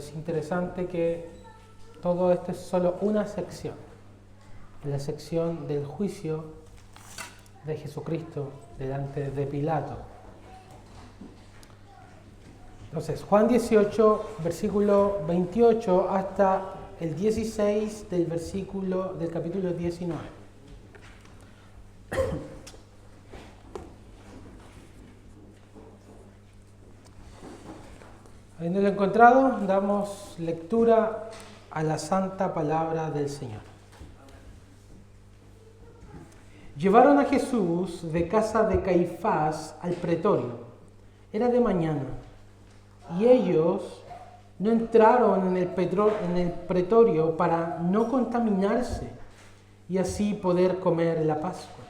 Es interesante que todo esto es solo una sección, la sección del juicio de Jesucristo delante de Pilato. Entonces, Juan 18, versículo 28 hasta el 16 del capítulo 19. Habiéndolo encontrado, damos lectura a la santa palabra del Señor. Llevaron a Jesús de casa de Caifás al pretorio. Era de mañana, y ellos no entraron en el pretorio para no contaminarse y así poder comer la Pascua.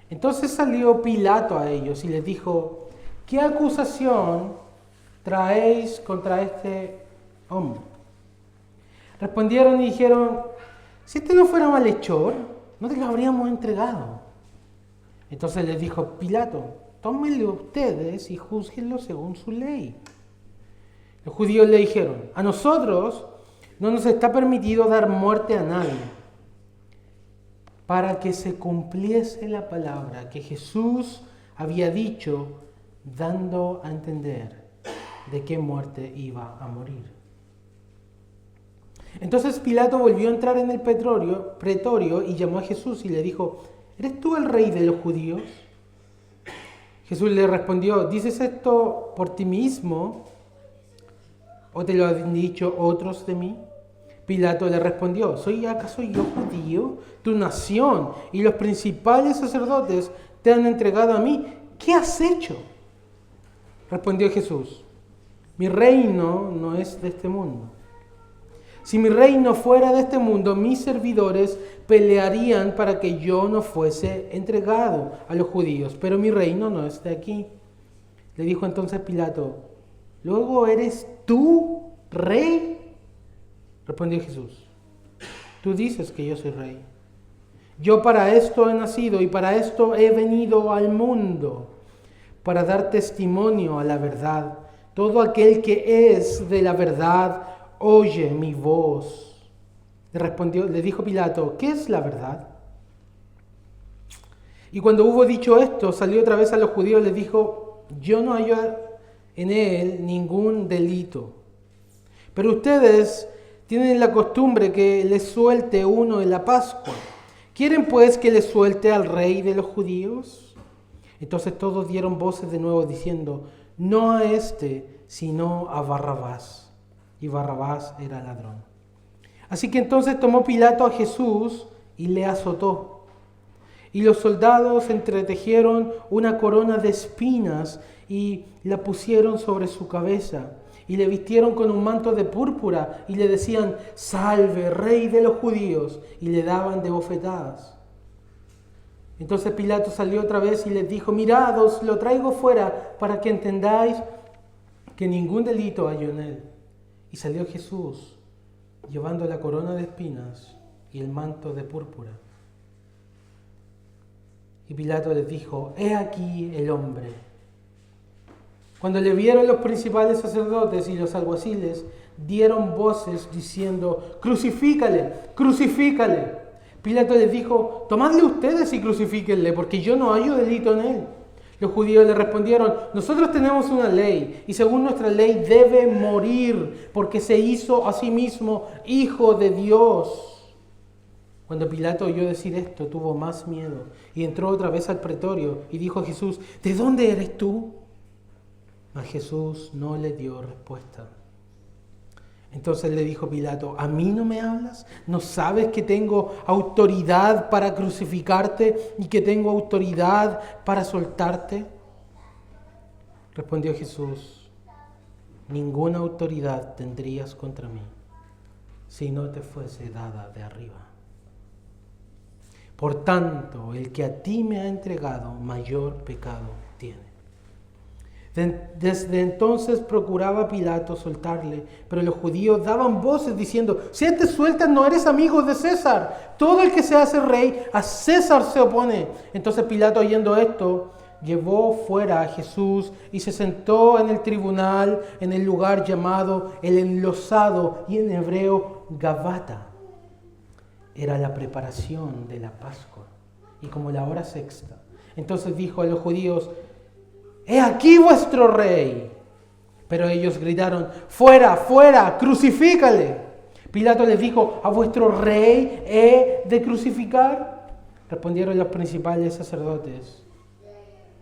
Entonces salió Pilato a ellos y les dijo: ¿qué acusación traéis contra este hombre? Respondieron y dijeron: si este no fuera malhechor, no te lo habríamos entregado. Entonces les dijo Pilato: tómenlo ustedes y júzguenlo según su ley. Los judíos le dijeron: a nosotros no nos está permitido dar muerte a nadie, para que se cumpliese la palabra que Jesús había dicho, dando a entender de qué muerte iba a morir. Entonces Pilato volvió a entrar en el pretorio y llamó a Jesús y le dijo: ¿eres tú el rey de los judíos? Jesús le respondió: ¿dices esto por ti mismo o te lo han dicho otros de mí? Pilato le respondió: ¿soy acaso yo judío? Tu nación y los principales sacerdotes te han entregado a mí. ¿Qué has hecho? Respondió Jesús: mi reino no es de este mundo. Si mi reino fuera de este mundo, mis servidores pelearían para que yo no fuese entregado a los judíos, pero mi reino no es de aquí. Le dijo entonces Pilato: ¿luego eres tú rey? Respondió Jesús: tú dices que yo soy rey. Yo para esto he nacido y para esto he venido al mundo, para dar testimonio a la verdad. Todo aquel que es de la verdad oye mi voz. Le dijo Pilato: ¿qué es la verdad? Y cuando hubo dicho esto, salió otra vez a los judíos y les dijo: yo no hallo en él ningún delito. Pero ustedes tienen la costumbre que les suelte uno en la Pascua. ¿Quieren pues que les suelte al rey de los judíos? Entonces todos dieron voces de nuevo diciendo: no a este, sino a Barrabás. Y Barrabás era ladrón. Así que entonces tomó Pilato a Jesús y le azotó. Y los soldados entretejieron una corona de espinas y la pusieron sobre su cabeza. Y le vistieron con un manto de púrpura y le decían: salve, rey de los judíos. Y le daban de bofetadas. Entonces Pilato salió otra vez y les dijo: mirad, os lo traigo fuera para que entendáis que ningún delito hay en él. Y salió Jesús llevando la corona de espinas y el manto de púrpura. Y Pilato les dijo: he aquí el hombre. Cuando le vieron los principales sacerdotes y los alguaciles, dieron voces diciendo: crucifícale, crucifícale. Pilato les dijo: tomadle ustedes y crucifíquenle, porque yo no hallo delito en él. Los judíos le respondieron: nosotros tenemos una ley, y según nuestra ley debe morir, porque se hizo a sí mismo hijo de Dios. Cuando Pilato oyó decir esto, tuvo más miedo, y entró otra vez al pretorio, y dijo a Jesús: ¿de dónde eres tú? Mas Jesús no le dio respuesta. Entonces le dijo Pilato: ¿a mí no me hablas? ¿No sabes que tengo autoridad para crucificarte y que tengo autoridad para soltarte? Respondió Jesús: ninguna autoridad tendrías contra mí si no te fuese dada de arriba. Por tanto, el que a ti me ha entregado, mayor pecado tiene. Desde entonces procuraba Pilato soltarle, pero los judíos daban voces diciendo: si te sueltas, no eres amigo de César. Todo el que se hace rey, a César se opone. Entonces Pilato, oyendo esto, llevó fuera a Jesús y se sentó en el tribunal en el lugar llamado el Enlosado y en hebreo Gabata. Era la preparación de la Pascua y como la hora sexta. Entonces dijo a los judíos: «He aquí vuestro rey». Pero ellos gritaron: «Fuera, fuera, crucifícale». Pilato les dijo: «¿A vuestro rey he de crucificar?». Respondieron los principales sacerdotes: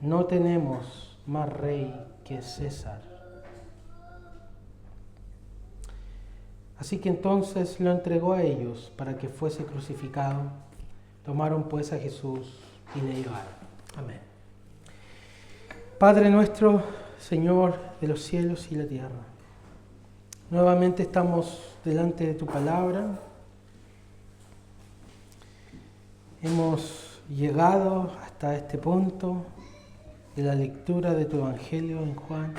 «No tenemos más rey que César». Así que entonces lo entregó a ellos para que fuese crucificado. Tomaron pues a Jesús y le llevaron. Amén. Padre nuestro, Señor de los cielos y la tierra, nuevamente estamos delante de tu palabra. Hemos llegado hasta este punto de la lectura de tu Evangelio en Juan,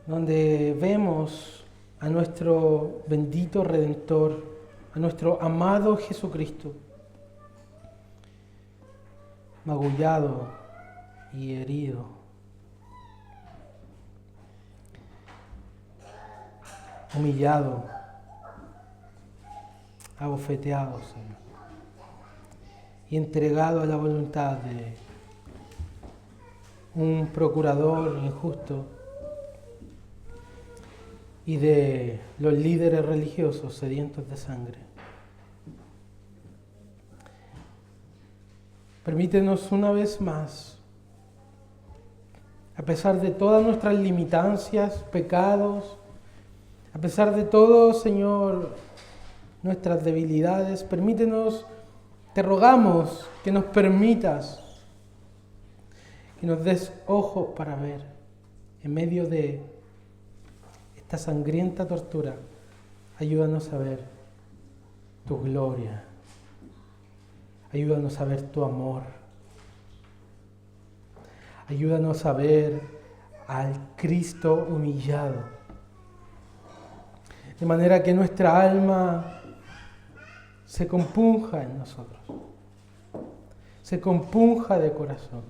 donde vemos a nuestro bendito Redentor, a nuestro amado Jesucristo, magullado y herido, humillado, abofeteado, Señor, y entregado a la voluntad de un procurador injusto y de los líderes religiosos sedientos de sangre. Permítenos una vez más, a pesar de todas nuestras limitancias, pecados, a pesar de todo, Señor, nuestras debilidades, permítenos, te rogamos que nos permitas, que nos des ojos para ver en medio de esta sangrienta tortura. Ayúdanos a ver tu gloria. Ayúdanos a ver tu amor. Ayúdanos a ver al Cristo humillado. De manera que nuestra alma se compunja en nosotros. Se compunja de corazón.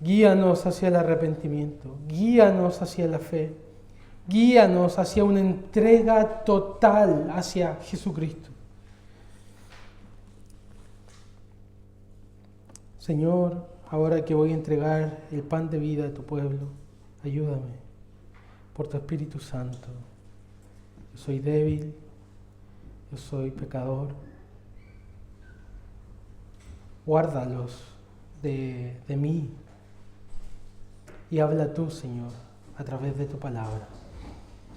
Guíanos hacia el arrepentimiento. Guíanos hacia la fe. Guíanos hacia una entrega total hacia Jesucristo. Señor, ahora que voy a entregar el pan de vida a tu pueblo, ayúdame por tu Espíritu Santo. Yo soy débil, yo soy pecador. Guárdalos de mí y habla tú, Señor, a través de tu palabra,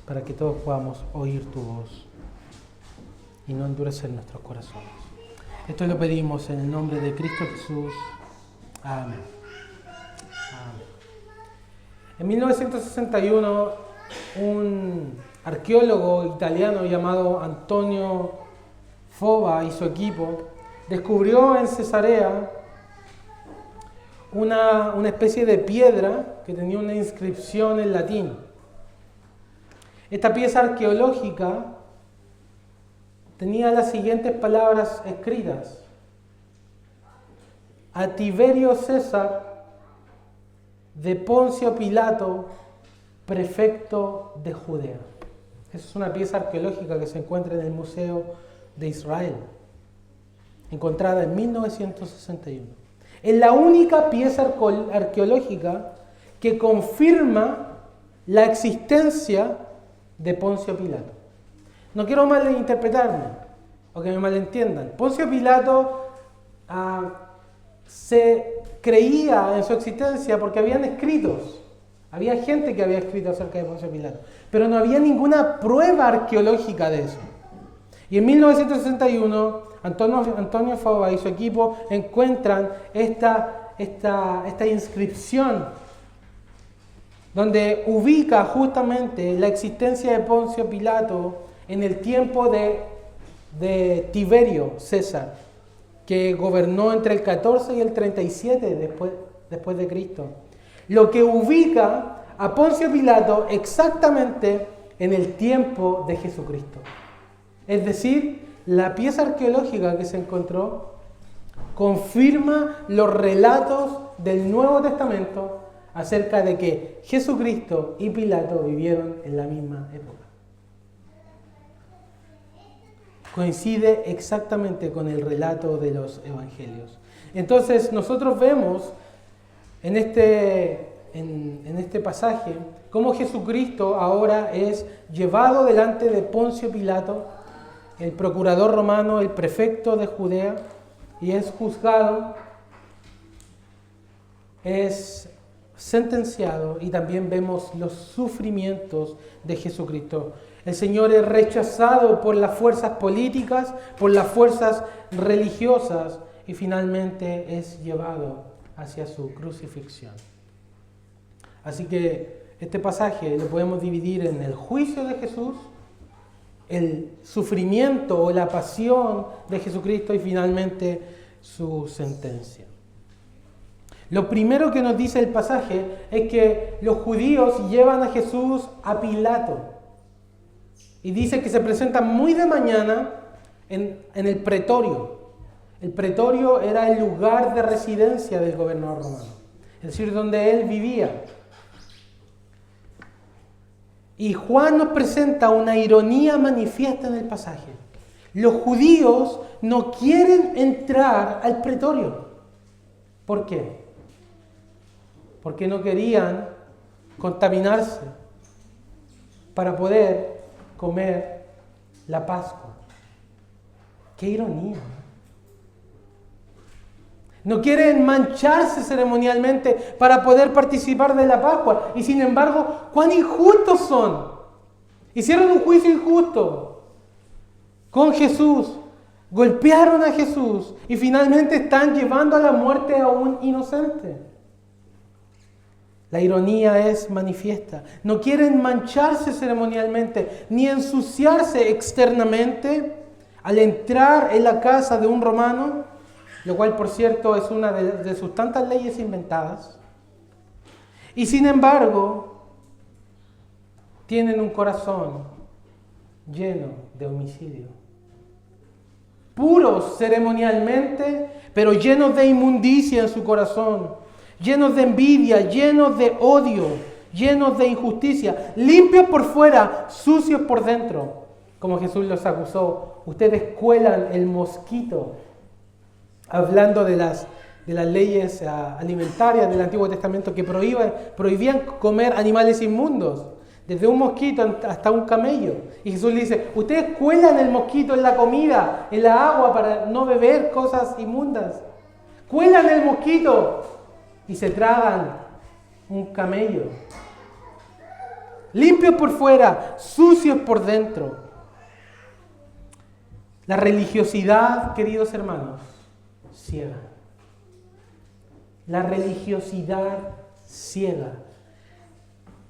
para que todos podamos oír tu voz y no endurecer nuestros corazones. Esto lo pedimos en el nombre de Cristo Jesús. Amén. Amén. En 1961, un arqueólogo italiano llamado Antonio Fova y su equipo descubrió en Cesarea una especie de piedra que tenía una inscripción en latín. Esta pieza arqueológica tenía las siguientes palabras escritas: a Tiberio César, de Poncio Pilato, prefecto de Judea. Esa es una pieza arqueológica que se encuentra en el Museo de Israel, encontrada en 1961. Es la única pieza arqueológica que confirma la existencia de Poncio Pilato. No quiero malinterpretarme o que me malentiendan. Poncio Pilato se creía en su existencia porque habían escritos. Había gente que había escrito acerca de Poncio Pilato, pero no había ninguna prueba arqueológica de eso. Y en 1961, Antonio Fava y su equipo encuentran esta inscripción donde ubica justamente la existencia de Poncio Pilato en el tiempo de Tiberio César, que gobernó entre el 14 y el 37 después de Cristo. Lo que ubica a Poncio Pilato exactamente en el tiempo de Jesucristo. Es decir, la pieza arqueológica que se encontró confirma los relatos del Nuevo Testamento acerca de que Jesucristo y Pilato vivieron en la misma época. Coincide exactamente con el relato de los evangelios. Entonces nosotros vemos en este pasaje cómo Jesucristo ahora es llevado delante de Poncio Pilato, el procurador romano, el prefecto de Judea, y es juzgado, es sentenciado, y también vemos los sufrimientos de Jesucristo. El Señor es rechazado por las fuerzas políticas, por las fuerzas religiosas, y finalmente es llevado hacia su crucifixión. Así que este pasaje lo podemos dividir en el juicio de Jesús, el sufrimiento o la pasión de Jesucristo y finalmente su sentencia. Lo primero que nos dice el pasaje es que los judíos llevan a Jesús a Pilato. Y dice que se presentan muy de mañana en el pretorio. El pretorio era el lugar de residencia del gobernador romano, es decir, donde él vivía. Y Juan nos presenta una ironía manifiesta en el pasaje. Los judíos no quieren entrar al pretorio. ¿Por qué? Porque no querían contaminarse para poder comer la Pascua. ¡Qué ironía! No quieren mancharse ceremonialmente para poder participar de la Pascua. Y sin embargo, ¡cuán injustos son! Hicieron un juicio injusto con Jesús. Golpearon a Jesús y finalmente están llevando a la muerte a un inocente. La ironía es manifiesta. No quieren mancharse ceremonialmente ni ensuciarse externamente al entrar en la casa de un romano, lo cual, por cierto, es una de sus tantas leyes inventadas. Y sin embargo, tienen un corazón lleno de homicidio. Puros ceremonialmente, pero llenos de inmundicia en su corazón, llenos de envidia, llenos de odio, llenos de injusticia, limpios por fuera, sucios por dentro. Como Jesús los acusó, ustedes cuelan el mosquito, hablando de las leyes alimentarias del Antiguo Testamento que prohibían comer animales inmundos, desde un mosquito hasta un camello. Y Jesús le dice, ustedes cuelan el mosquito en la comida, en la agua, para no beber cosas inmundas. Cuelan el mosquito y se tragan un camello. Limpios por fuera, sucios por dentro. La religiosidad, queridos hermanos, ciega. La religiosidad ciega.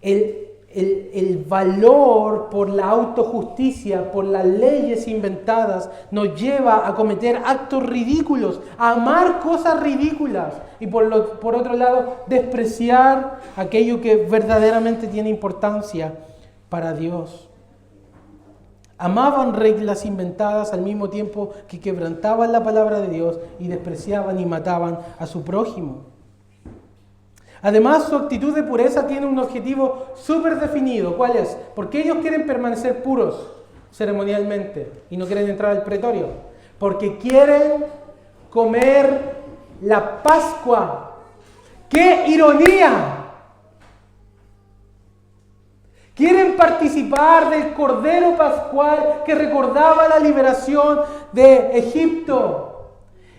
El valor por la autojusticia, por las leyes inventadas, nos lleva a cometer actos ridículos, a amar cosas ridículas y por otro lado, despreciar aquello que verdaderamente tiene importancia para Dios. Amaban reglas inventadas al mismo tiempo que quebrantaban la palabra de Dios y despreciaban y mataban a su prójimo. Además, su actitud de pureza tiene un objetivo súper definido. ¿Cuál es? Porque ellos quieren permanecer puros ceremonialmente y no quieren entrar al pretorio. Porque quieren comer la Pascua. ¡Qué ironía! Quieren participar del Cordero Pascual que recordaba la liberación de Egipto.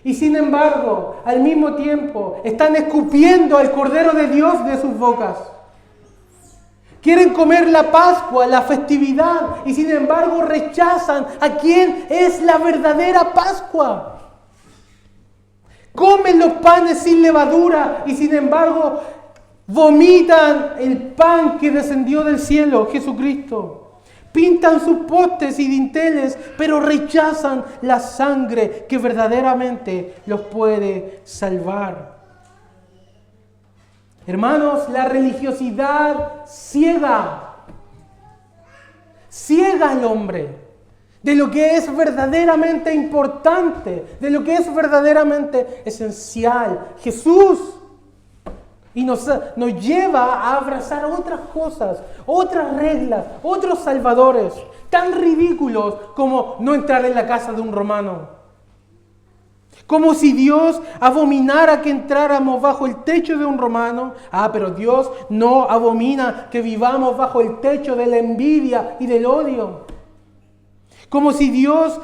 Y sin embargo, al mismo tiempo, están escupiendo al Cordero de Dios de sus bocas. Quieren comer la Pascua, la festividad, y sin embargo rechazan a quien es la verdadera Pascua. Comen los panes sin levadura y sin embargo vomitan el pan que descendió del cielo, Jesucristo. Pintan sus postes y dinteles, pero rechazan la sangre que verdaderamente los puede salvar. Hermanos, la religiosidad ciega al hombre. de lo que es verdaderamente importante, de lo que es verdaderamente esencial. Jesús. Y nos lleva a abrazar otras cosas, otras reglas, otros salvadores, tan ridículos como no entrar en la casa de un romano. Como si Dios abominara que entráramos bajo el techo de un romano. Pero Dios no abomina que vivamos bajo el techo de la envidia y del odio. Como si Dios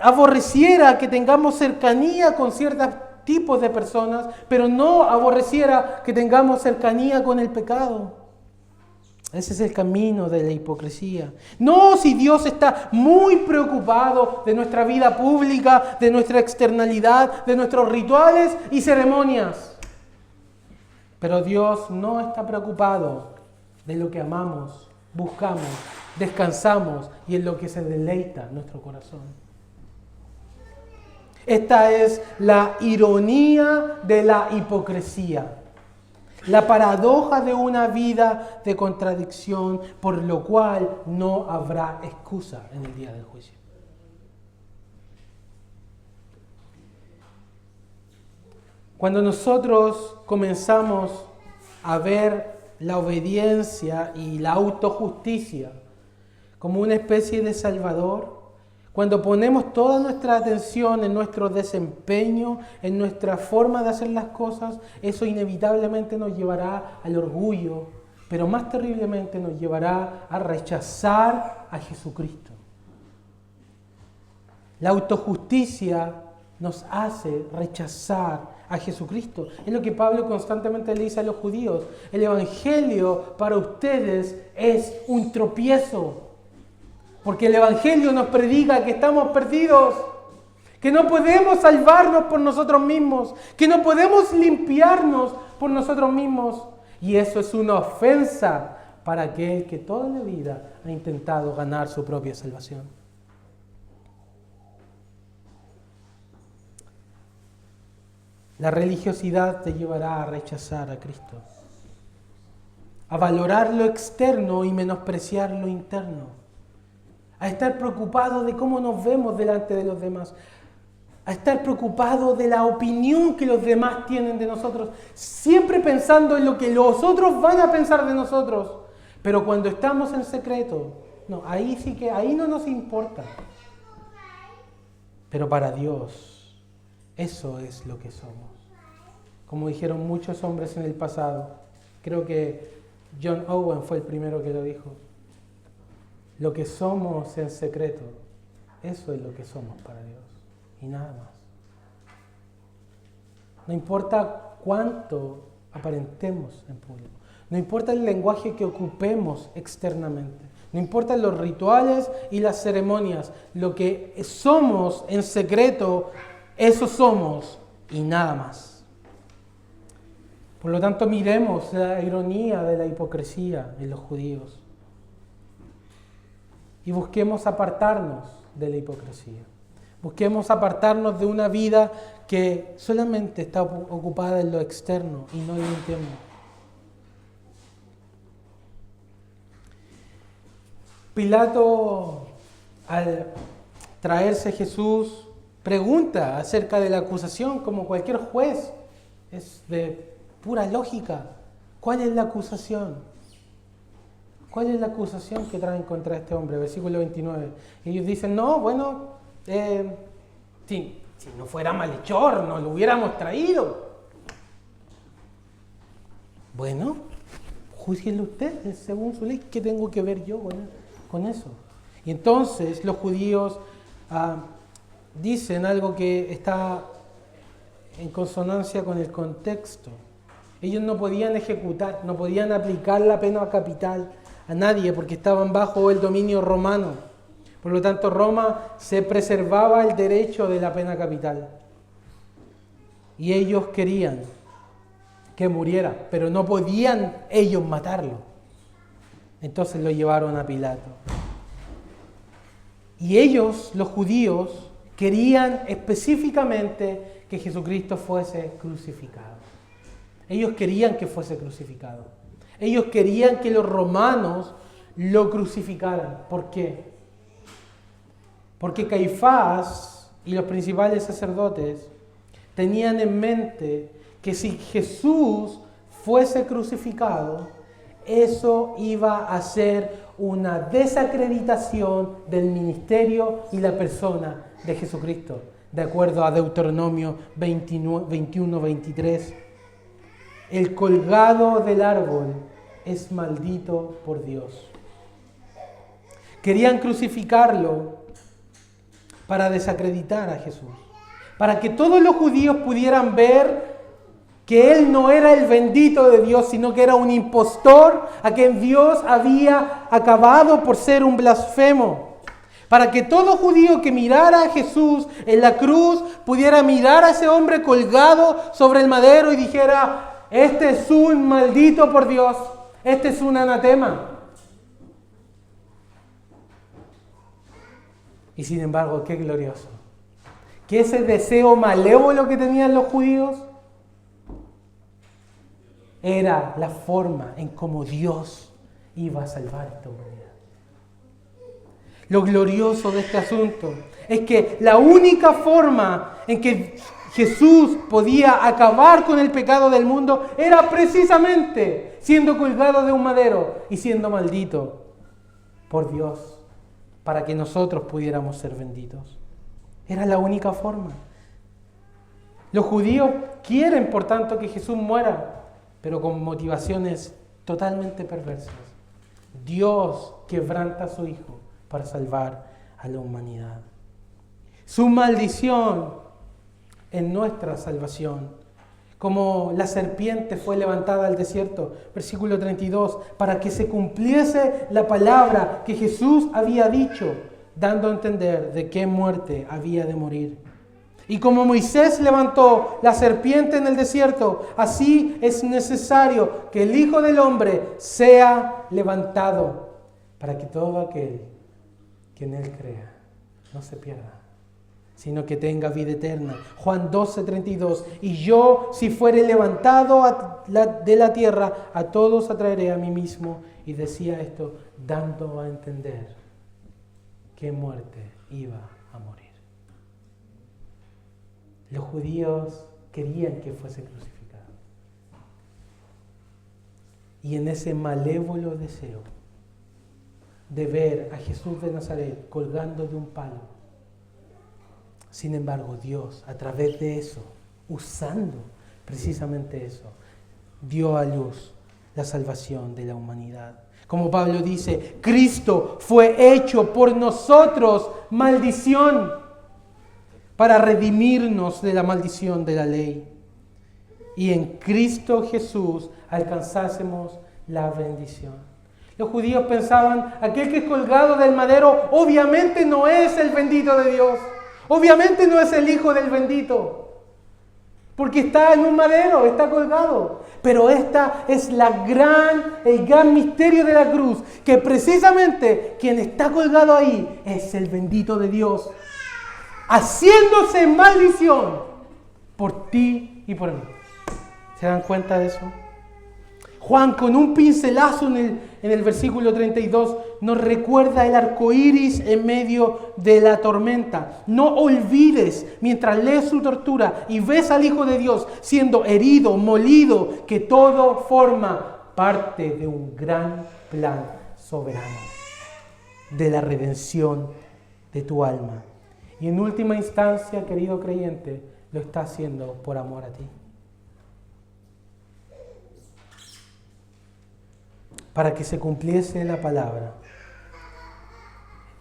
aborreciera que tengamos cercanía con ciertos tipos de personas, pero no aborreciera que tengamos cercanía con el pecado. Ese es el camino de la hipocresía. No si Dios está muy preocupado de nuestra vida pública, de nuestra externalidad, de nuestros rituales y ceremonias. Pero Dios no está preocupado de lo que amamos, buscamos, descansamos y en lo que se deleita nuestro corazón. Esta es la ironía de la hipocresía. La paradoja de una vida de contradicción, por lo cual no habrá excusa en el día del juicio. Cuando nosotros comenzamos a ver la obediencia y la autojusticia como una especie de salvador, cuando ponemos toda nuestra atención en nuestro desempeño, en nuestra forma de hacer las cosas, eso inevitablemente nos llevará al orgullo, pero más terriblemente nos llevará a rechazar a Jesucristo. La autojusticia nos hace rechazar a Jesucristo. Es lo que Pablo constantemente le dice a los judíos. El Evangelio para ustedes es un tropiezo. Porque el Evangelio nos predica que estamos perdidos, que no podemos salvarnos por nosotros mismos, que no podemos limpiarnos por nosotros mismos. Y eso es una ofensa para aquel que toda la vida ha intentado ganar su propia salvación. La religiosidad te llevará a rechazar a Cristo, a valorar lo externo y menospreciar lo interno. A estar preocupado de cómo nos vemos delante de los demás, a estar preocupado de la opinión que los demás tienen de nosotros, siempre pensando en lo que los otros van a pensar de nosotros. Pero cuando estamos en secreto, no, ahí no nos importa. Pero para Dios, eso es lo que somos. Como dijeron muchos hombres en el pasado, creo que John Owen fue el primero que lo dijo. Lo que somos en secreto, eso es lo que somos para Dios y nada más. No importa cuánto aparentemos en público, no importa el lenguaje que ocupemos externamente, no importan los rituales y las ceremonias, lo que somos en secreto, eso somos y nada más. Por lo tanto, miremos la ironía de la hipocresía en los judíos. Y busquemos apartarnos de la hipocresía. Busquemos apartarnos de una vida que solamente está ocupada en lo externo y no en lo interno. Pilato, al traerse Jesús, pregunta acerca de la acusación como cualquier juez. Es de pura lógica. ¿Cuál es la acusación? ¿Cuál es la acusación que traen contra este hombre? Versículo 29. Ellos dicen, no, bueno, si no fuera malhechor, no lo hubiéramos traído. Bueno, júzguenlo ustedes según su ley. ¿Qué tengo que ver yo con eso? Y entonces los judíos dicen algo que está en consonancia con el contexto. Ellos no podían ejecutar, no podían aplicar la pena capital a nadie porque estaban bajo el dominio romano. Por lo tanto, Roma se preservaba el derecho de la pena capital. Y ellos querían que muriera, pero no podían ellos matarlo. Entonces lo llevaron a Pilato. Y ellos, los judíos, querían específicamente que Jesucristo fuese crucificado. Ellos querían que fuese crucificado. Ellos querían que los romanos lo crucificaran. ¿Por qué? Porque Caifás y los principales sacerdotes tenían en mente que si Jesús fuese crucificado, eso iba a ser una desacreditación del ministerio y la persona de Jesucristo, de acuerdo a Deuteronomio 21-23. El colgado del árbol es maldito por Dios. Querían crucificarlo para desacreditar a Jesús, para que todos los judíos pudieran ver que Él no era el bendito de Dios, sino que era un impostor a quien Dios había acabado por ser un blasfemo. Para que todo judío que mirara a Jesús en la cruz pudiera mirar a ese hombre colgado sobre el madero y dijera: este es un maldito por Dios, este es un anatema. Y sin embargo, qué glorioso, que ese deseo malévolo que tenían los judíos era la forma en cómo Dios iba a salvar a esta humanidad. Lo glorioso de este asunto es que la única forma en que Jesús podía acabar con el pecado del mundo era precisamente siendo colgado de un madero y siendo maldito por Dios para que nosotros pudiéramos ser benditos. Era la única forma. Los judíos quieren, por tanto, que Jesús muera, pero con motivaciones totalmente perversas. Dios quebranta a su Hijo para salvar a la humanidad. Su maldición es nuestra salvación. Como la serpiente fue levantada al desierto, versículo 32, para que se cumpliese la palabra que Jesús había dicho, dando a entender de qué muerte había de morir. Y como Moisés levantó la serpiente en el desierto, así es necesario que el Hijo del Hombre sea levantado, para que todo aquel que en Él crea no se pierda, sino que tenga vida eterna. Juan 12:32, y yo, si fuere levantado de la tierra, a todos atraeré a mí mismo. Y decía esto, dando a entender qué muerte iba a morir. Los judíos querían que fuese crucificado. Y en ese malévolo deseo de ver a Jesús de Nazaret colgando de un palo, sin embargo, Dios, a través de eso, usando precisamente eso, dio a luz la salvación de la humanidad. Como Pablo dice, Cristo fue hecho por nosotros maldición para redimirnos de la maldición de la ley. Y en Cristo Jesús alcanzásemos la bendición. Los judíos pensaban, aquel que es colgado del madero obviamente no es el bendito de Dios. Obviamente no es el Hijo del bendito, porque está en un madero, está colgado. Pero esta es el gran misterio de la cruz, que precisamente quien está colgado ahí es el bendito de Dios, haciéndose maldición por ti y por mí. ¿Se dan cuenta de eso? Juan, con un pincelazo en el versículo 32, nos recuerda el arco iris en medio de la tormenta. No olvides, mientras lees su tortura y ves al Hijo de Dios siendo herido, molido, que todo forma parte de un gran plan soberano de la redención de tu alma. Y en última instancia, querido creyente, lo está haciendo por amor a ti. Para que se cumpliese la palabra.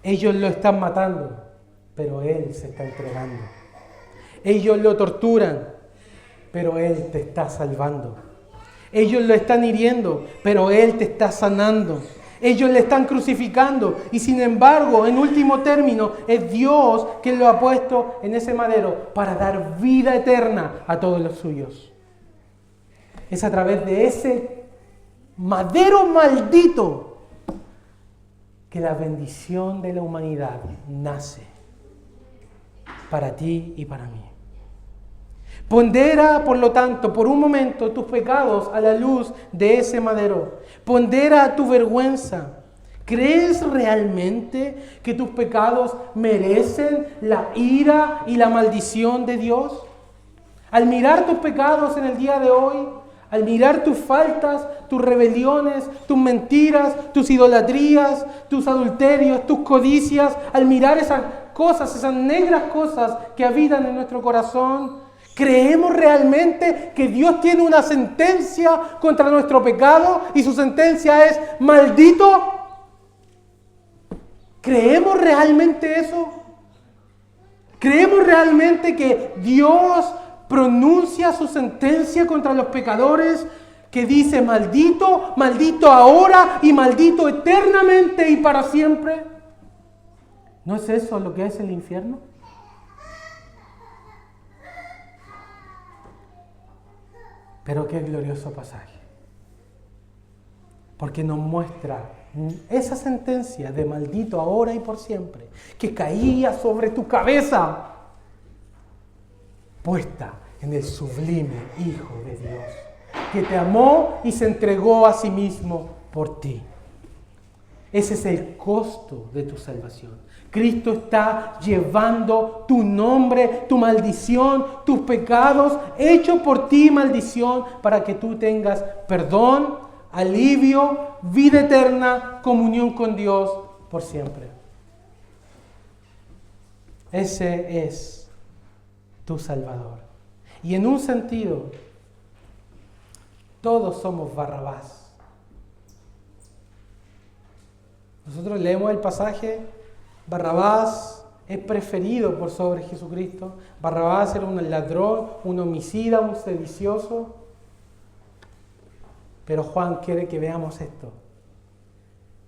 Ellos lo están matando, pero Él se está entregando. Ellos lo torturan, pero Él te está salvando. Ellos lo están hiriendo, pero Él te está sanando. Ellos le están crucificando y sin embargo, en último término, es Dios quien lo ha puesto en ese madero para dar vida eterna a todos los suyos. Es a través de ese madero maldito que la bendición de la humanidad nace para ti y para mí. Pondera, por lo tanto, por un momento tus pecados a la luz de ese madero. Pondera tu vergüenza. ¿Crees realmente que tus pecados merecen la ira y la maldición de Dios? Al mirar tus pecados en el día de hoy, al mirar tus faltas, tus rebeliones, tus mentiras, tus idolatrías, tus adulterios, tus codicias, al mirar esas cosas, esas negras cosas que habitan en nuestro corazón, ¿creemos realmente que Dios tiene una sentencia contra nuestro pecado y su sentencia es maldito? ¿Creemos realmente eso? ¿Creemos realmente que Dios pronuncia su sentencia contra los pecadores, que dice maldito, maldito ahora y maldito eternamente y para siempre? ¿No es eso lo que es el infierno? Pero qué glorioso pasaje, porque nos muestra esa sentencia de maldito ahora y por siempre, que caía sobre tu cabeza, puesta en el sublime Hijo de Dios, que te amó y se entregó a sí mismo por ti. Ese es el costo de tu salvación. Cristo está llevando tu nombre, tu maldición, tus pecados, hecho por ti maldición, para que tú tengas perdón, alivio, vida eterna, comunión con Dios por siempre. Ese es tu Salvador. Y en un sentido, todos somos Barrabás. Nosotros leemos el pasaje, Barrabás es preferido por sobre Jesucristo. Barrabás era un ladrón, un homicida, un sedicioso. Pero Juan quiere que veamos esto.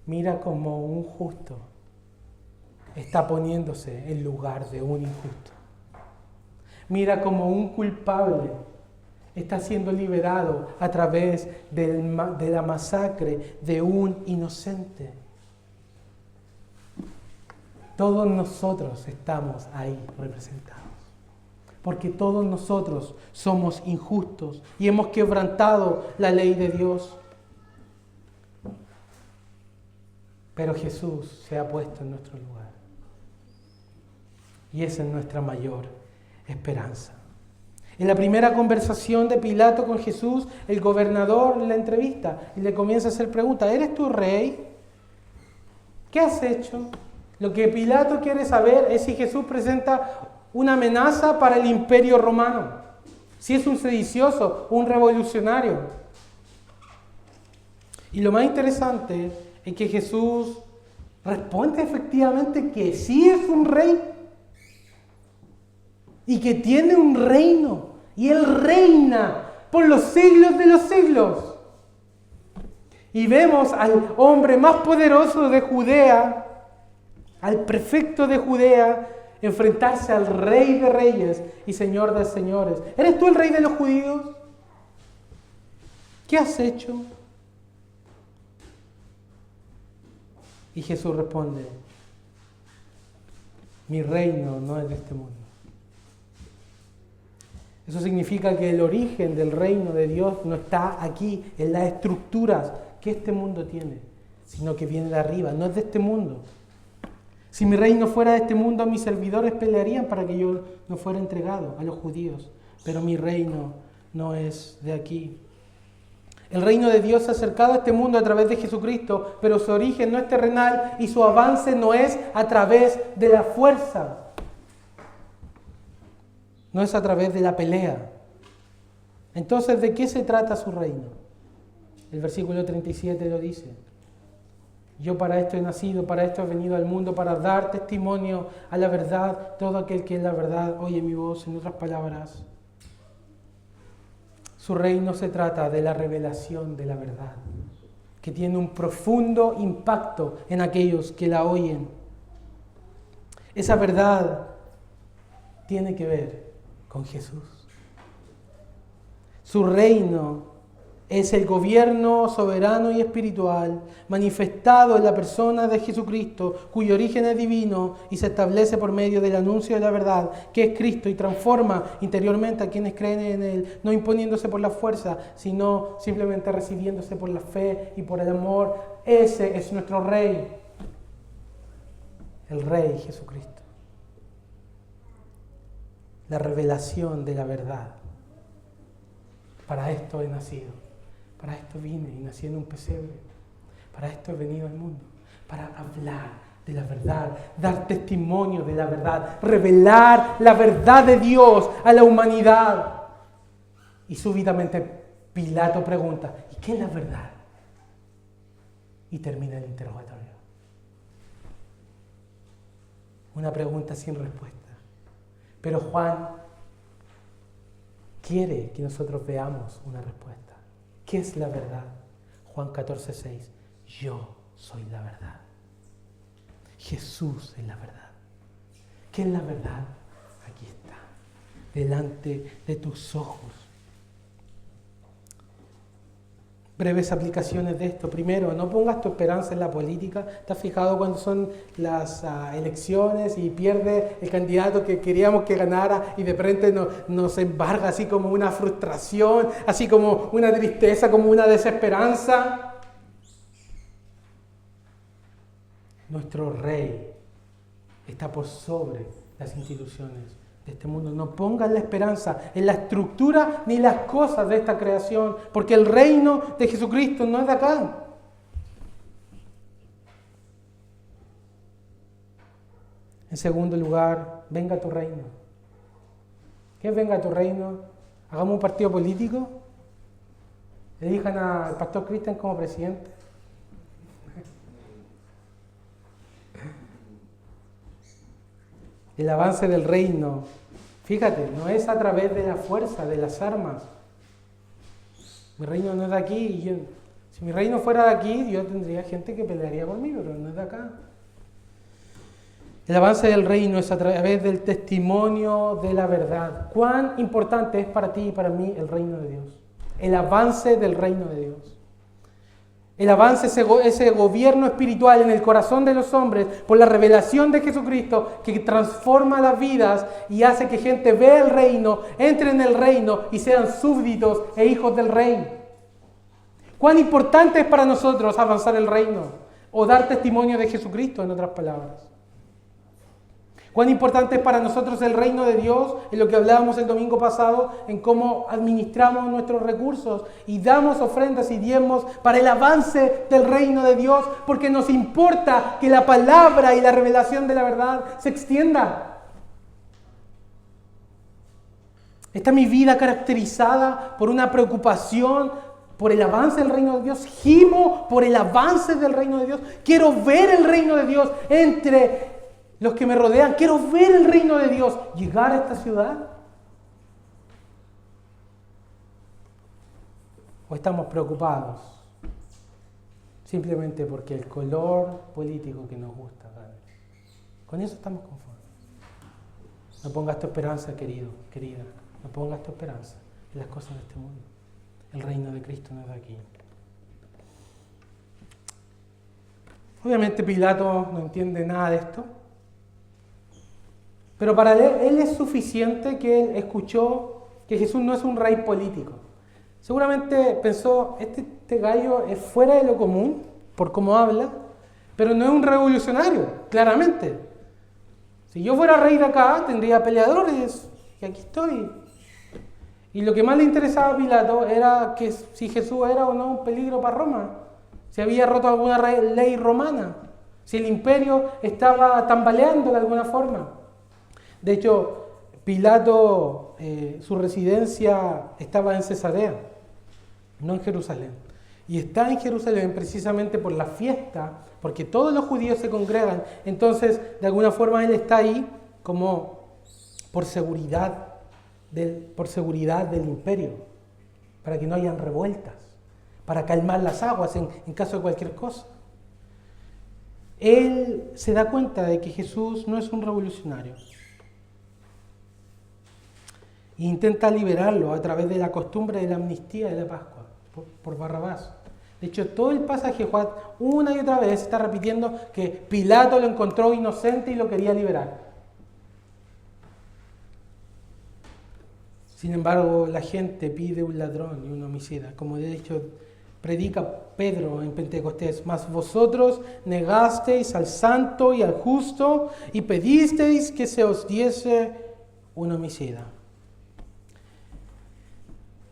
Mira como un justo está poniéndose en lugar de un injusto. Mira como un culpable está siendo liberado a través de la masacre de un inocente. Todos nosotros estamos ahí representados, porque todos nosotros somos injustos y hemos quebrantado la ley de Dios. Pero Jesús se ha puesto en nuestro lugar. Y esa es nuestra mayor esperanza. En la primera conversación de Pilato con Jesús, el gobernador le entrevista y le comienza a hacer preguntas. ¿Eres tú rey? ¿Qué has hecho? Lo que Pilato quiere saber es si Jesús presenta una amenaza para el imperio romano. Si es un sedicioso, un revolucionario. Y lo más interesante es que Jesús responde efectivamente que sí es un rey y que tiene un reino y Él reina por los siglos de los siglos. Y vemos al hombre más poderoso de Judea, al prefecto de Judea, enfrentarse al Rey de Reyes y Señor de Señores. ¿Eres tú el Rey de los judíos? ¿Qué has hecho? Y Jesús responde, mi reino no es de este mundo. Eso significa que el origen del reino de Dios no está aquí, en las estructuras que este mundo tiene, sino que viene de arriba, no es de este mundo. Si mi reino fuera de este mundo, mis servidores pelearían para que yo no fuera entregado a los judíos, pero mi reino no es de aquí. El reino de Dios se ha acercado a este mundo a través de Jesucristo, pero su origen no es terrenal y su avance no es a través de la fuerza. No es a través de la pelea. Entonces, ¿de qué se trata su reino? El versículo 37 lo dice. Yo para esto he nacido, para esto he venido al mundo, para dar testimonio a la verdad. Todo aquel que es la verdad oye mi voz. En otras palabras, su reino se trata de la revelación de la verdad, que tiene un profundo impacto en aquellos que la oyen. Esa verdad tiene que ver con Jesús. Su reino es el gobierno soberano y espiritual manifestado en la persona de Jesucristo, cuyo origen es divino y se establece por medio del anuncio de la verdad, que es Cristo, y transforma interiormente a quienes creen en Él, no imponiéndose por la fuerza, sino simplemente recibiéndose por la fe y por el amor. Ese es nuestro Rey, el Rey Jesucristo. La revelación de la verdad. Para esto he nacido. Para esto vine y nací en un pesebre. Para esto he venido al mundo. Para hablar de la verdad, dar testimonio de la verdad, revelar la verdad de Dios a la humanidad. Y súbitamente Pilato pregunta, ¿y qué es la verdad? Y termina el interrogatorio. Una pregunta sin respuesta. Pero Juan quiere que nosotros veamos una respuesta. ¿Qué es la verdad? Juan 14:6. Yo soy la verdad. Jesús es la verdad. ¿Qué es la verdad? Aquí está, delante de tus ojos. Breves aplicaciones de esto. Primero, no pongas tu esperanza en la política. ¿Te has fijado cuando son las elecciones y pierde el candidato que queríamos que ganara y de repente nos embarga así como una frustración, así como una tristeza, como una desesperanza? Nuestro Rey está por sobre las instituciones de este mundo. No pongan la esperanza en la estructura ni las cosas de esta creación, porque el reino de Jesucristo no es de acá. En segundo lugar, venga tu reino. ¿Qué es venga tu reino? ¿Hagamos un partido político? ¿Elijan al pastor Cristian como presidente? El avance del reino, fíjate, no es a través de la fuerza, de las armas. Mi reino no es de aquí. Si mi reino fuera de aquí, yo tendría gente que pelearía conmigo, pero no es de acá. El avance del reino es a través del testimonio de la verdad. ¿Cuán importante es para ti y para mí el reino de Dios? El avance del reino de Dios. El avance, ese gobierno espiritual en el corazón de los hombres por la revelación de Jesucristo que transforma las vidas y hace que gente vea el reino, entre en el reino y sean súbditos e hijos del rey. ¿Cuán importante es para nosotros avanzar el reino o dar testimonio de Jesucristo, en otras palabras? Cuán importante es para nosotros el reino de Dios, en lo que hablábamos el domingo pasado, en cómo administramos nuestros recursos y damos ofrendas y diezmos para el avance del reino de Dios, porque nos importa que la palabra y la revelación de la verdad se extienda. ¿Está mi vida caracterizada por una preocupación por el avance del reino de Dios? ¿Gimo por el avance del reino de Dios? Quiero ver el reino de Dios entre los que me rodean. Quiero ver el reino de Dios llegar a esta ciudad. ¿O estamos preocupados simplemente porque el color político que nos gusta gane? Con eso estamos conformes. No pongas tu esperanza, querido, querida. No pongas tu esperanza en las cosas de este mundo. El reino de Cristo no es de aquí. Obviamente Pilato no entiende nada de esto. Pero para él es suficiente que él escuchó que Jesús no es un rey político. Seguramente pensó, este gallo es fuera de lo común, por cómo habla, pero no es un revolucionario, claramente. Si yo fuera rey de acá, tendría peleadores, y aquí estoy. Y lo que más le interesaba a Pilato era que si Jesús era o no un peligro para Roma, si había roto alguna ley romana, si el imperio estaba tambaleando de alguna forma. De hecho, Pilato, su residencia estaba en Cesarea, no en Jerusalén. Y está en Jerusalén precisamente por la fiesta, porque todos los judíos se congregan. Entonces, de alguna forma, él está ahí como por seguridad del imperio, para que no hayan revueltas, para calmar las aguas en caso de cualquier cosa. Él se da cuenta de que Jesús no es un revolucionario. E intenta liberarlo a través de la costumbre de la amnistía de la Pascua. por Barrabás. De hecho, todo el pasaje, Juan, una y otra vez está repitiendo que Pilato lo encontró inocente y lo quería liberar. Sin embargo, la gente pide un ladrón y un homicida, como de hecho predica Pedro en Pentecostés. Mas vosotros negasteis al santo y al justo y pedisteis que se os diese un homicida.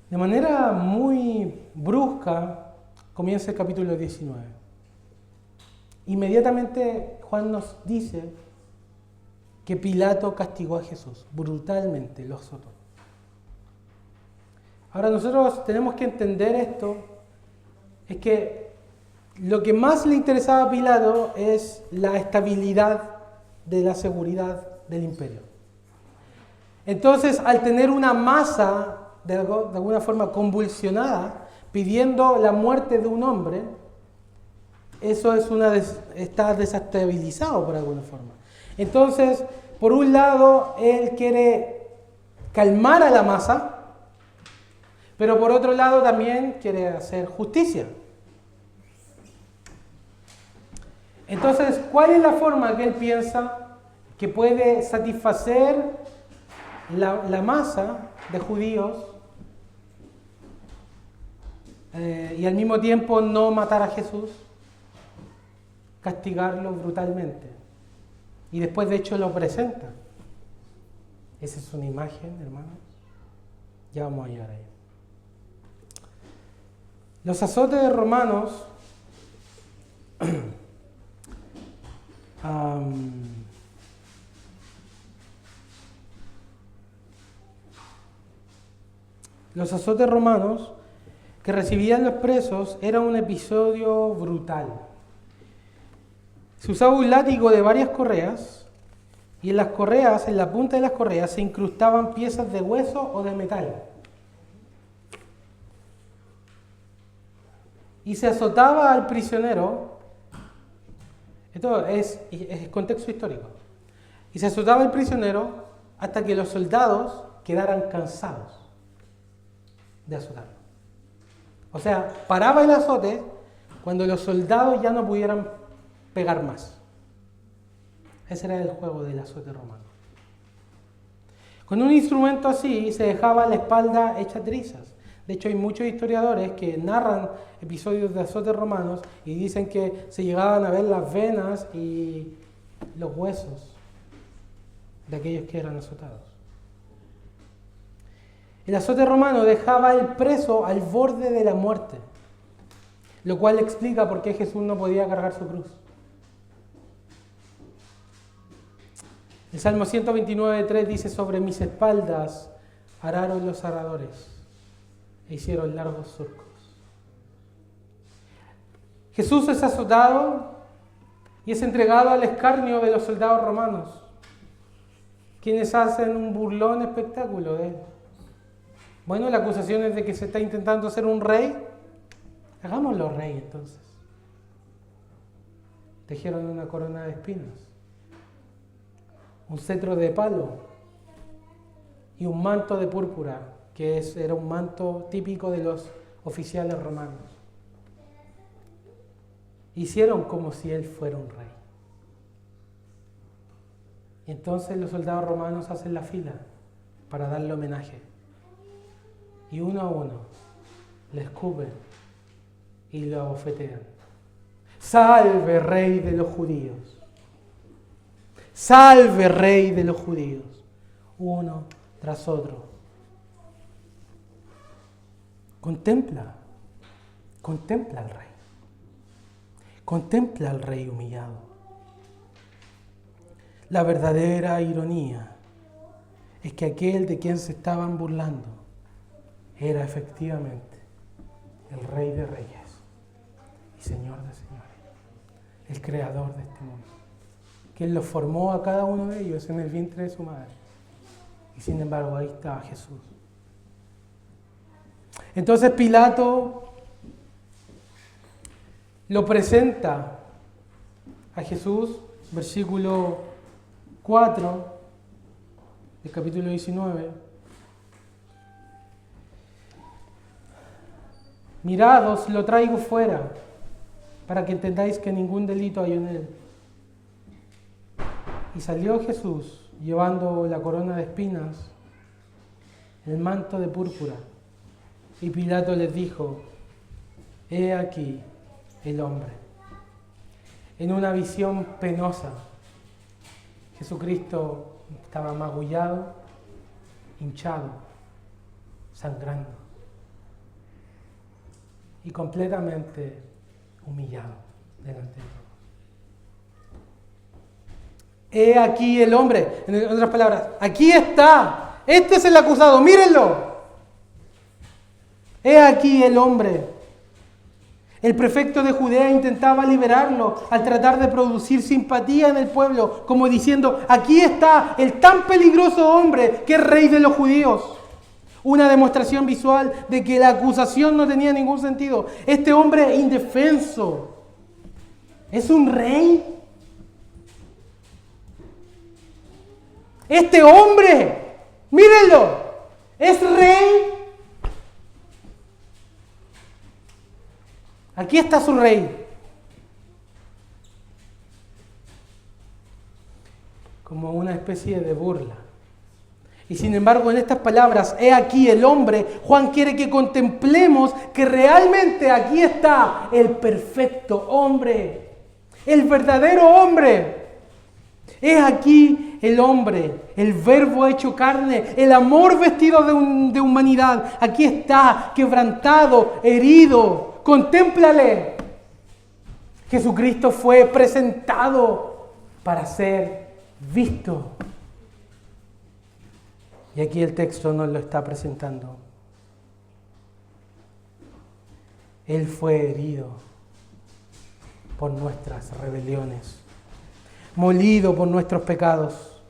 De manera muy brusca comienza el capítulo 19. Inmediatamente Juan nos dice que Pilato castigó a Jesús, brutalmente lo azotó. Ahora nosotros tenemos que entender esto, es que lo que más le interesaba a Pilato es la estabilidad de la seguridad del imperio. Entonces, al tener una masa de alguna forma convulsionada, pidiendo la muerte de un hombre, eso es está desestabilizado por alguna forma. Entonces, por un lado, él quiere calmar a la masa, pero por otro lado también quiere hacer justicia. Entonces, ¿cuál es la forma que él piensa que puede satisfacer la masa de judíos y al mismo tiempo no matar a Jesús? Castigarlo brutalmente. Y después de hecho lo presenta. Esa es una imagen, hermanos. Ya vamos a llegar ahí. Los azotes de romanos los azotes romanos que recibían los presos era un episodio brutal. Se usaba un látigo de varias correas y en las correas, en la punta de las correas, se incrustaban piezas de hueso o de metal. Y se azotaba al prisionero, esto es contexto histórico, y se azotaba al prisionero hasta que los soldados quedaran cansados de azotarlo. O sea, paraba el azote cuando los soldados ya no pudieran pegar más. Ese era el juego del azote romano. Con un instrumento así se dejaba la espalda hecha trizas. De hecho, hay muchos historiadores que narran episodios de azotes romanos y dicen que se llegaban a ver las venas y los huesos de aquellos que eran azotados. El azote romano dejaba al preso al borde de la muerte, lo cual explica por qué Jesús no podía cargar su cruz. El Salmo 129:3 dice: sobre mis espaldas araron los aradores e hicieron largos surcos. Jesús es azotado y es entregado al escarnio de los soldados romanos, quienes hacen un burlón espectáculo de él. Bueno, la acusación es de que se está intentando hacer un rey. Hagámoslo rey entonces. Tejieron una corona de espinas, un cetro de palo y un manto de púrpura, que era un manto típico de los oficiales romanos. Hicieron como si él fuera un rey. Y entonces los soldados romanos hacen la fila para darle homenaje. Y uno a uno le escupen y lo abofetean. ¡Salve, rey de los judíos! ¡Salve, rey de los judíos! Uno tras otro. Contempla al rey. Contempla al rey humillado. La verdadera ironía es que aquel de quien se estaban burlando era efectivamente el Rey de Reyes y Señor de Señores, el Creador de este mundo, quien los formó a cada uno de ellos en el vientre de su madre. Y sin embargo ahí estaba Jesús. Entonces Pilato lo presenta a Jesús, versículo 4 del capítulo 19. mirad, os lo traigo fuera, para que entendáis que ningún delito hay en él. Y salió Jesús llevando la corona de espinas, el manto de púrpura. Y Pilato les dijo: he aquí el hombre. En una visión penosa, Jesucristo estaba magullado, hinchado, sangrando y completamente humillado delante de todos. He aquí el hombre. En otras palabras, aquí está. Este es el acusado, mírenlo. He aquí el hombre. El prefecto de Judea intentaba liberarlo al tratar de producir simpatía en el pueblo, como diciendo: aquí está el tan peligroso hombre que es rey de los judíos. Una demostración visual de que la acusación no tenía ningún sentido. Este hombre indefenso es un rey. Este hombre, mírenlo, es rey. Aquí está su rey. Como una especie de burla. Y sin embargo, en estas palabras, he aquí el hombre, Juan quiere que contemplemos que realmente aquí está el perfecto hombre, el verdadero hombre. He aquí el hombre, el verbo hecho carne, el amor vestido de humanidad. Aquí está, quebrantado, herido. Contémplale. Jesucristo fue presentado para ser visto. Y aquí el texto nos lo está presentando. Él fue herido por nuestras rebeliones, molido por nuestros pecados.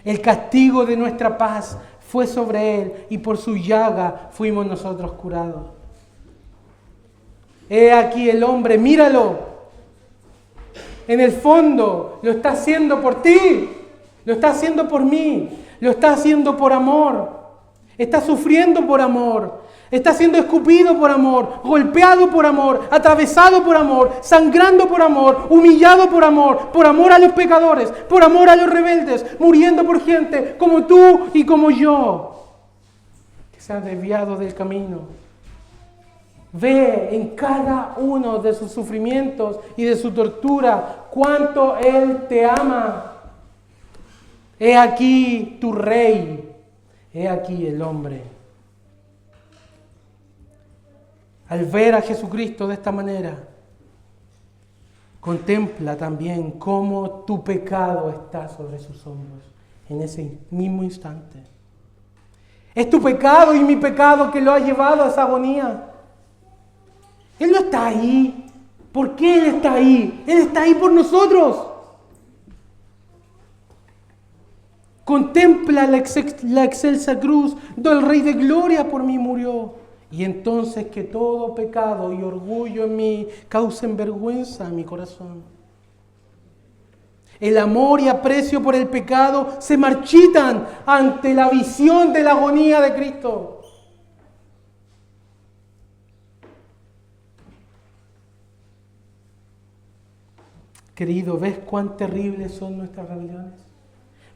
El castigo de nuestra paz fue sobre él y por su llaga fuimos nosotros curados. He aquí el hombre, míralo. En el fondo lo está haciendo por ti, lo está haciendo por mí. Lo está haciendo por amor. Está sufriendo por amor. Está siendo escupido por amor. Golpeado por amor. Atravesado por amor. Sangrando por amor. Humillado por amor. Por amor a los pecadores. Por amor a los rebeldes. Muriendo por gente como tú y como yo, que se ha desviado del camino. Ve en cada uno de sus sufrimientos y de su tortura cuánto Él te ama. He aquí tu rey, he aquí el hombre. Al ver a Jesucristo de esta manera, contempla también cómo tu pecado está sobre sus hombros en ese mismo instante. Es tu pecado y mi pecado que lo ha llevado a esa agonía. Él no está ahí. ¿Por qué Él está ahí? Él está ahí por nosotros. Contempla la excelsa cruz, donde el Rey de Gloria por mí murió. Y entonces que todo pecado y orgullo en mí causen vergüenza en mi corazón. El amor y aprecio por el pecado se marchitan ante la visión de la agonía de Cristo. Querido, ¿ves cuán terribles son nuestras rebeliones?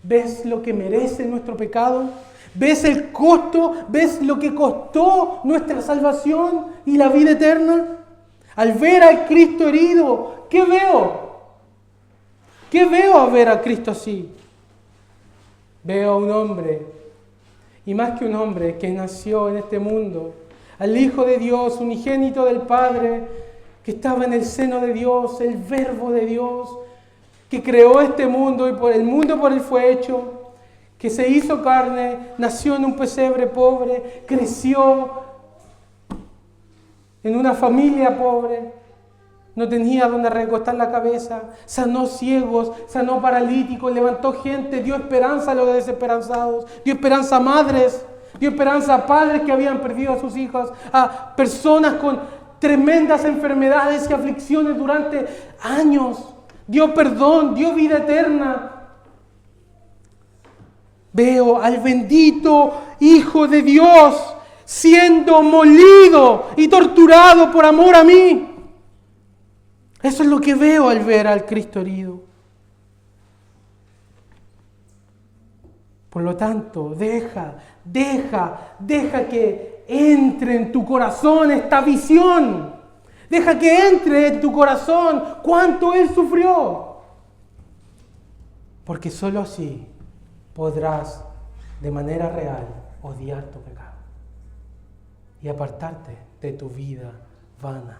¿Ves lo que merece nuestro pecado? ¿Ves el costo? ¿Ves lo que costó nuestra salvación y la vida eterna? Al ver al Cristo herido, ¿qué veo? ¿Qué veo al ver a Cristo así? Veo a un hombre, y más que un hombre, que nació en este mundo, al Hijo de Dios, unigénito del Padre, que estaba en el seno de Dios, el Verbo de Dios, que creó este mundo y por el mundo por él fue hecho, que se hizo carne, nació en un pesebre pobre, creció en una familia pobre, no tenía donde recostar la cabeza, sanó ciegos, sanó paralíticos, levantó gente, dio esperanza a los desesperanzados, dio esperanza a madres, dio esperanza a padres que habían perdido a sus hijas, a personas con tremendas enfermedades y aflicciones durante años. Dio perdón, dio vida eterna. Veo al bendito Hijo de Dios siendo molido y torturado por amor a mí. Eso es lo que veo al ver al Cristo herido. Por lo tanto, deja que entre en tu corazón esta visión. Deja que entre en tu corazón cuánto Él sufrió. Porque solo así podrás de manera real odiar tu pecado y apartarte de tu vida vana.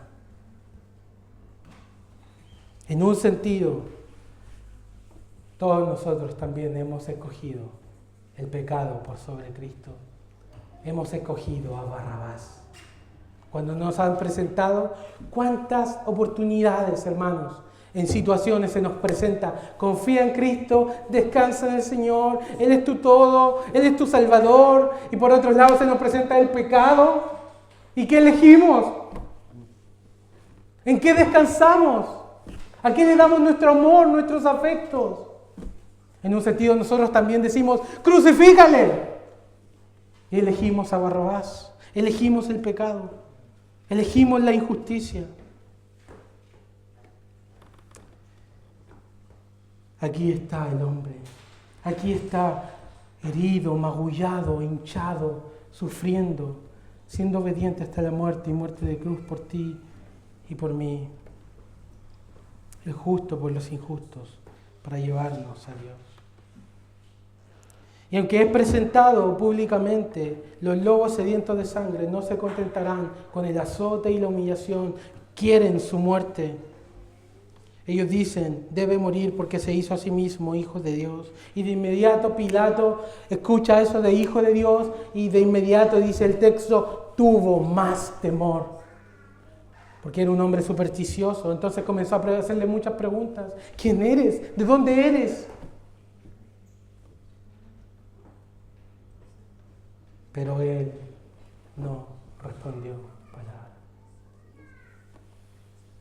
En un sentido, todos nosotros también hemos escogido el pecado por sobre Cristo. Hemos escogido a Barrabás. Cuando nos han presentado, ¿cuántas oportunidades, hermanos, en situaciones se nos presenta? Confía en Cristo, descansa en el Señor, Él es tu todo, Él es tu Salvador. Y por otro lado se nos presenta el pecado. ¿Y qué elegimos? ¿En qué descansamos? ¿A qué le damos nuestro amor, nuestros afectos? En un sentido nosotros también decimos, ¡crucifícale! Y elegimos a Barrabás, elegimos el pecado, elegimos la injusticia. Aquí está el hombre, aquí está herido, magullado, hinchado, sufriendo, siendo obediente hasta la muerte y muerte de cruz por ti y por mí. El justo por los injustos, para llevarnos a Dios. Y aunque es presentado públicamente, los lobos sedientos de sangre no se contentarán con el azote y la humillación, quieren su muerte. Ellos dicen, debe morir porque se hizo a sí mismo hijo de Dios. Y de inmediato Pilato escucha eso de hijo de Dios y de inmediato dice el texto, tuvo más temor. Porque era un hombre supersticioso, entonces comenzó a hacerle muchas preguntas. ¿Quién eres? ¿De dónde eres? Pero él no respondió palabra.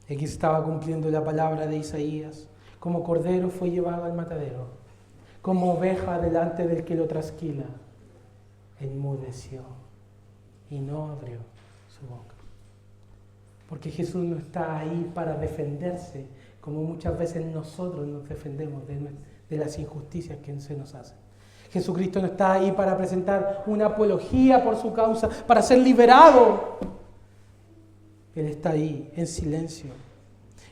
Aquí estaba cumpliendo la palabra de Isaías. Como cordero fue llevado al matadero, como oveja delante del que lo trasquila. Enmudeció y no abrió su boca. Porque Jesús no está ahí para defenderse, como muchas veces nosotros nos defendemos de las injusticias que se nos hacen. Jesucristo no está ahí para presentar una apología por su causa, para ser liberado. Él está ahí en silencio,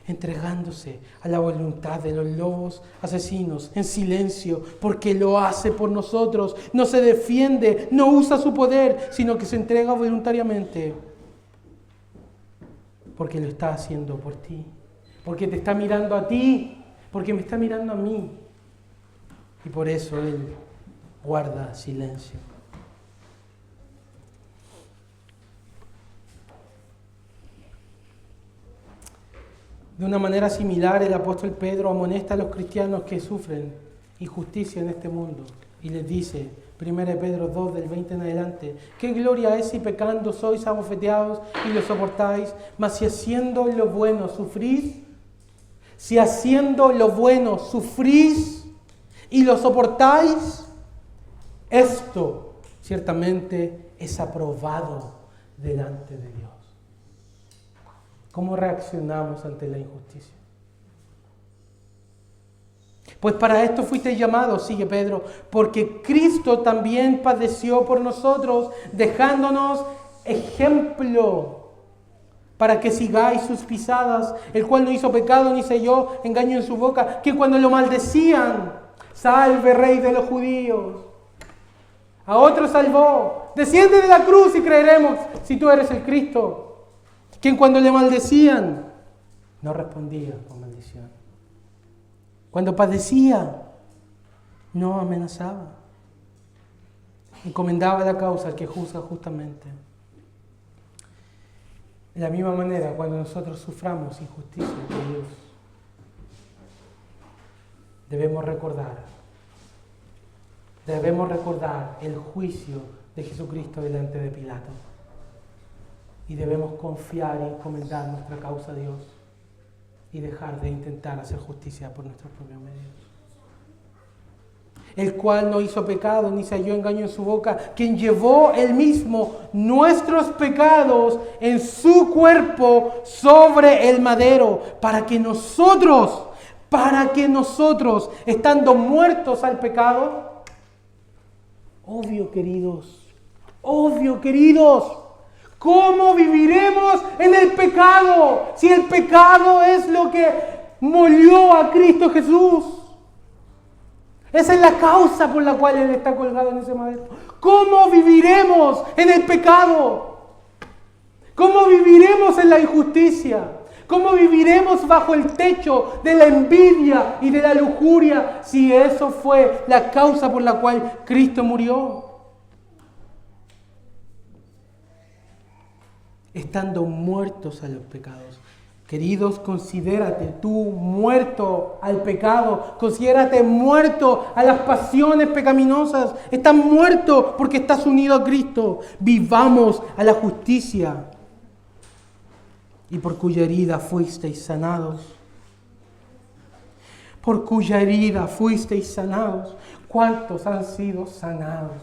entregándose a la voluntad de los lobos asesinos, en silencio, porque lo hace por nosotros. No se defiende, no usa su poder, sino que se entrega voluntariamente. Porque lo está haciendo por ti, porque te está mirando a ti, porque me está mirando a mí. Y por eso Él guarda silencio. De una manera similar, el apóstol Pedro amonesta a los cristianos que sufren injusticia en este mundo y les dice, 1 Pedro 2, del 20 en adelante, ¿qué gloria es si pecando sois abofeteados y lo soportáis? Mas si haciendo lo bueno sufrís, si haciendo lo bueno sufrís y lo soportáis, esto ciertamente es aprobado delante de Dios. ¿Cómo reaccionamos ante la injusticia? Pues para esto fuiste llamados, sigue Pedro, porque Cristo también padeció por nosotros, dejándonos ejemplo para que sigáis sus pisadas, el cual no hizo pecado ni selló engaño en su boca, que cuando lo maldecían, salve Rey de los judíos, a otro salvó, desciende de la cruz y creeremos si tú eres el Cristo. Quien cuando le maldecían, no respondía con maldición. Cuando padecía, no amenazaba. Encomendaba la causa al que juzga justamente. De la misma manera, cuando nosotros suframos injusticia de Dios, debemos recordar el juicio de Jesucristo delante de Pilato. Y debemos confiar y encomendar nuestra causa a Dios y dejar de intentar hacer justicia por nuestros propios medios. el cual no hizo pecado ni se halló engaño en su boca, quien llevó él mismo nuestros pecados en su cuerpo sobre el madero, para que nosotros, estando muertos al pecado, obvio queridos, ¿cómo viviremos en el pecado si el pecado es lo que molió a Cristo Jesús? Esa es la causa por la cual Él está colgado en ese madero. ¿Cómo viviremos en el pecado? ¿Cómo viviremos en la injusticia? ¿Cómo viviremos bajo el techo de la envidia y de la lujuria si eso fue la causa por la cual Cristo murió? Estando muertos a los pecados. Queridos, considérate tú muerto al pecado, considérate muerto a las pasiones pecaminosas. Estás muerto porque estás unido a Cristo. Vivamos a la justicia, y por cuya herida fuisteis sanados. Por cuya herida fuisteis sanados. ¿Cuántos han sido sanados?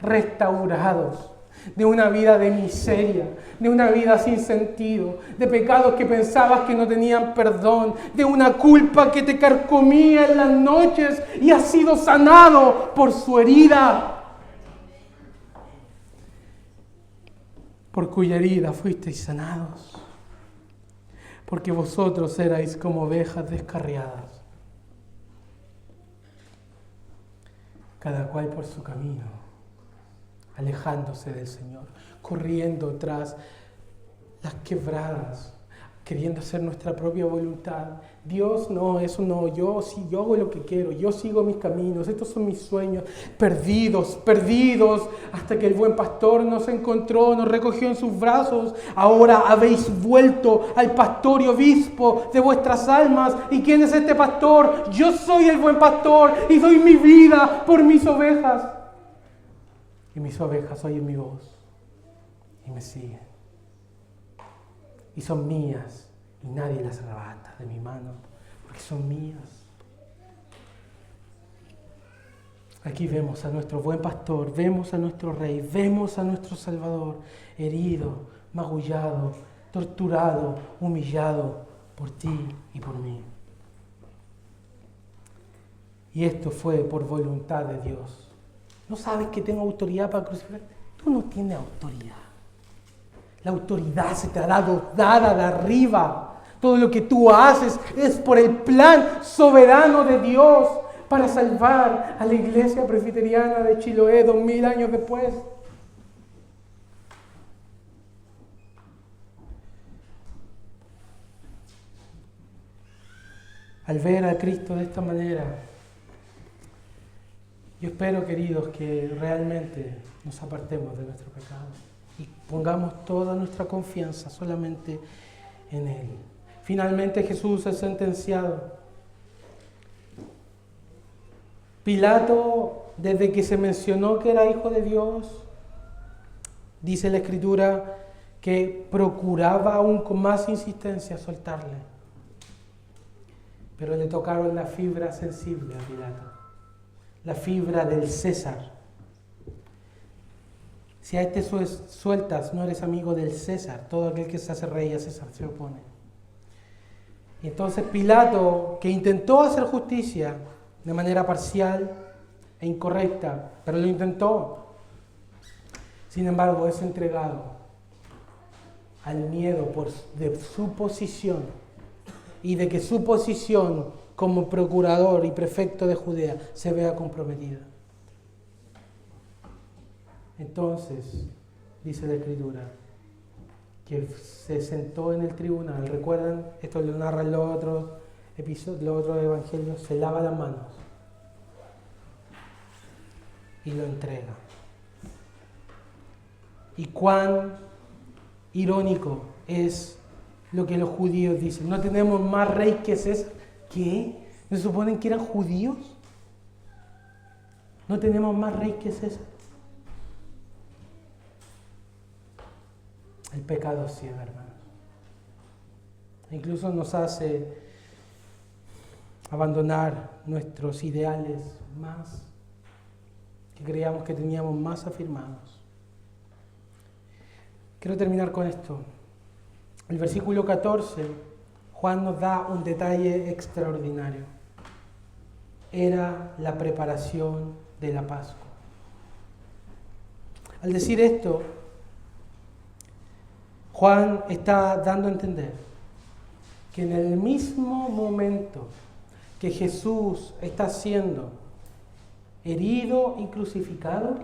Restaurados de una vida de miseria, de una vida sin sentido, de pecados que pensabas que no tenían perdón, de una culpa que te carcomía en las noches y has sido sanado por su herida. Por cuya herida fuisteis sanados, porque vosotros erais como ovejas descarriadas, cada cual por su camino, alejándose del Señor, corriendo tras las quebradas, queriendo hacer nuestra propia voluntad. Dios, no, eso no, yo hago lo que quiero, yo sigo mis caminos, estos son mis sueños, perdidos, hasta que el buen pastor nos encontró, nos recogió en sus brazos. Ahora habéis vuelto al pastor y obispo de vuestras almas. ¿Y quién es este pastor? Yo soy el buen pastor y doy mi vida por mis ovejas. Y mis ovejas oyen mi voz y me siguen. Y son mías y nadie las arrebata de mi mano, porque son mías. Aquí vemos a nuestro buen pastor, vemos a nuestro rey, vemos a nuestro Salvador, herido, magullado, torturado, humillado por ti y por mí. Y esto fue por voluntad de Dios. ¿No sabes que tengo autoridad para crucificarte? Tú no tienes autoridad. La autoridad se te ha dado dada de arriba. Todo lo que tú haces es por el plan soberano de Dios para salvar a la iglesia presbiteriana de Chiloé 2000 años después. Al ver a Cristo de esta manera, yo espero, queridos, que realmente nos apartemos de nuestro pecado y pongamos toda nuestra confianza solamente en Él. Finalmente Jesús es sentenciado. Pilato, desde que se mencionó que era hijo de Dios, dice la Escritura que procuraba aún con más insistencia soltarle. Pero le tocaron la fibra sensible a Pilato, la fibra del César. Si a este sueltas, no eres amigo del César. Todo aquel que se hace rey a César se opone. Y entonces Pilato, que intentó hacer justicia de manera parcial e incorrecta, pero lo intentó, sin embargo es entregado al miedo de su posición y de que su posición como procurador y prefecto de Judea se vea comprometida. Entonces, dice la Escritura, que se sentó en el tribunal. ¿Recuerdan? Esto lo narran los otros episodios, los otros evangelios. Se lava las manos y lo entrega. Y cuán irónico es lo que los judíos dicen. No tenemos más rey que César. ¿Qué? ¿No se suponen que eran judíos? No tenemos más rey que César. El pecado ciega, hermanos. Incluso nos hace abandonar nuestros ideales más, que creíamos que teníamos más afirmados. Quiero terminar con esto. El versículo 14, Juan nos da un detalle extraordinario. Era la preparación de la Pascua. Al decir esto, Juan está dando a entender que en el mismo momento que Jesús está siendo herido y crucificado,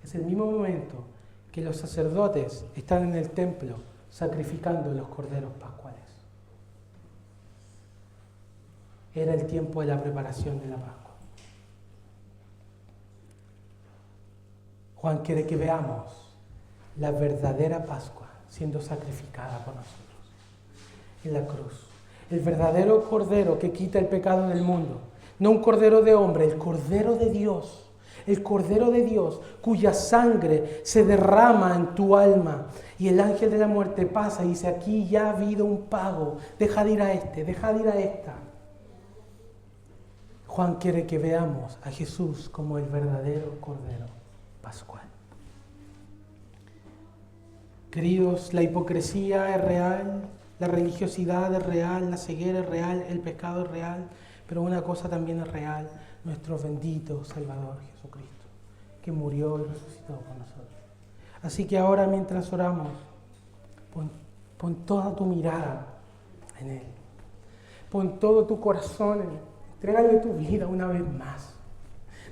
es el mismo momento que los sacerdotes están en el templo sacrificando los corderos pascuales. Era el tiempo de la preparación de la Pascua. Juan quiere que veamos la verdadera Pascua siendo sacrificada por nosotros en la cruz. El verdadero cordero que quita el pecado del mundo. No un cordero de hombre, el cordero de Dios. El cordero de Dios cuya sangre se derrama en tu alma. Y el ángel de la muerte pasa y dice, aquí ya ha habido un pago. Deja de ir a este, deja de ir a esta. Juan quiere que veamos a Jesús como el verdadero cordero pascual. Queridos, la hipocresía es real, la religiosidad es real, la ceguera es real, el pecado es real, pero una cosa también es real, nuestro bendito Salvador Jesucristo, que murió y resucitó por nosotros. Así que ahora mientras oramos, pon toda tu mirada en Él, pon todo tu corazón en Él, entrégale tu vida una vez más.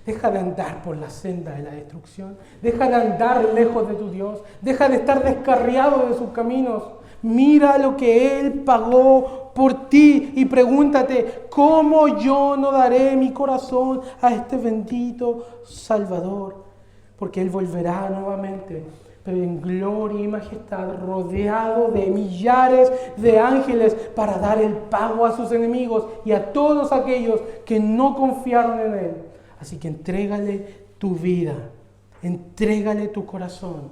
Deja de andar por la senda de la destrucción. Deja de andar lejos de tu Dios. Deja de estar descarriado de sus caminos. Mira lo que Él pagó por ti y pregúntate, ¿cómo yo no daré mi corazón a este bendito Salvador? Porque Él volverá nuevamente, pero en gloria y majestad, rodeado de millares de ángeles para dar el pago a sus enemigos y a todos aquellos que no confiaron en Él. Así que entrégale tu vida, entrégale tu corazón,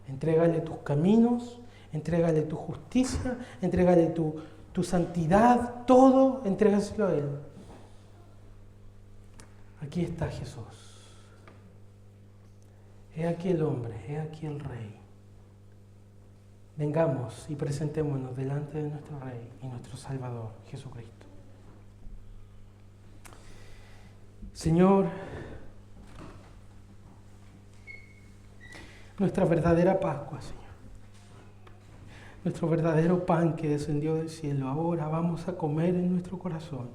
entrégale tus caminos, entrégale tu justicia, entrégale tu santidad, todo, entrégaselo a Él. Aquí está Jesús. He aquí el hombre, he aquí el Rey. Vengamos y presentémonos delante de nuestro Rey y nuestro Salvador, Jesucristo. Señor, nuestra verdadera Pascua, Señor, nuestro verdadero pan que descendió del cielo, ahora vamos a comer en nuestro corazón.